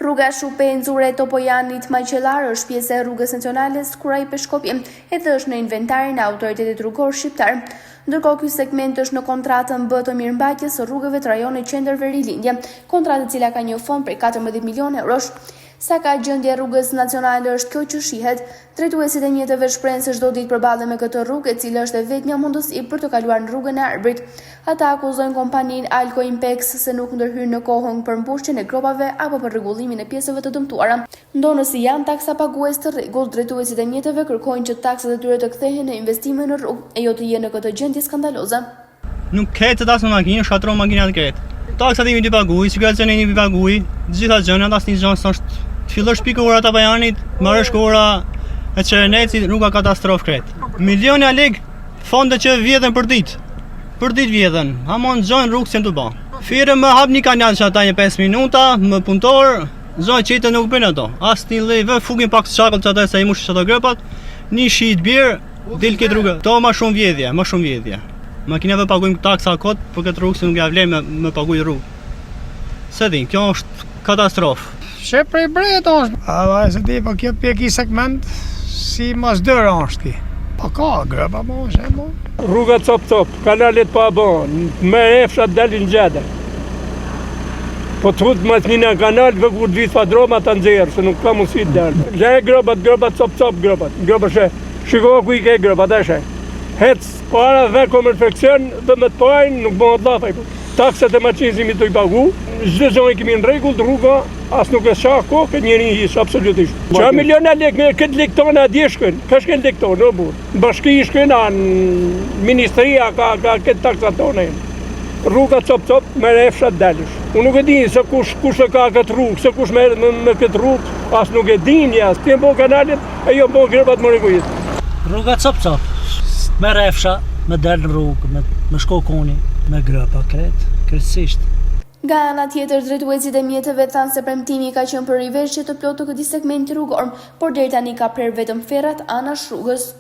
Rruga Shupenzure Topojanit Maqellar është pjesë e rrugës nacionale Skuraj-Peshkopi e dhe është në inventarin e autoritetit rrugor shqiptar. Ndërkohë ky segment është në kontratën B të mirëmbajtjes së rrugëve të rajonit Qendër Verilindje, kontratë e cila ka një fond prej 14 milionë eurosh. Sa ka gjendja e rrugës nacionale është kjo që shihet. Drejtuesit e mjeteve shprehen se çdo ditë përballen me këtë rrugë, e cila është e vetmja mundësi për të kaluar në rrugën e Arbrit. Ata akuzojnë kompaninë Alko Impex se nuk ndërhyr në kohën për mbushjen e gropave apo për rregullimin e pjesëve të dëmtuara. Ndonësi janë taksa pagues të rregullt, drejtuesit e mjeteve kërkojnë që taksat e tyre të kthehen në investime në rrugë e jo të jenë në këtë gjendje skandaloze. Nuk ketë taksë në makinë, shkatron makinat ketë. Taksat i të paguaj, siguracioni i paguaj, gjitha gjërat asnjë gjë s'është. Fillosh pikë ora të Bajanit, marrësh ora e Çerenecit, rruga katastrofë kret. Miliona lek fonde që vjedhen për ditë. Për ditë vjedhen, hamon gjën rrugë që të bë. Firë më hap një kanal që ata një 5 minuta, më punëtor, zonë qëtë nuk bëjnë ato. As një lejve, fugin pak çakull që ata sa i mush ato grëpat, një shit birë, del këtë rrugë. To më shumë vjedhje. Makinave paguajmë taksa kot për këtë rrugë se nuk ja vlen me paguaj rrugë. Se di, kjo është katastrofë. Që prej bret është. A se di, po kjo pjeki segment, si mas dërë është ki. Po ka grëpa mo, që mo. Rruga cop, kanalet pa bon, me efshat dalin gjede. Po të hudë mas një kanal, vë kur të visë pa droma të nxerë, se nuk ka mundësi të dalë. Le grëpat, cop, grëpat she. Shiko ku i ke grëpat, e she. Hec, para dhe komerfekcion dhe me të pojnë, nuk bënë të lafaj. Taksat e maqinësimi të i pagu, çdo zonë kemi në rregull, rruga as nuk e shah kohë, këtë njeri hish absolutisht. Qa miliona lek me këtë lek tonë adje shkën, ka shkën lek tonë, o burë. Bashki shkën, anë ministria ka këtë taksat tonë. Rruga cop, me refshat dalësh. Unë nuk e din se kush e ka këtë rrugë, se kush me këtë rrugë, as nuk e din jas. Ti e bo kanalit, e jo bo grëpat më rregullit. Rruga cop, me refsha, me dalë në rrugë, me shko koni, me grëpa, kretësisht. Nga ana tjetër, drejtuesit e mjeteve thanë se premtimi ka qenë për riveshje të plotë të këtij segmenti rrugor, por deri tani ka prerë vetëm ferrat anash rrugës.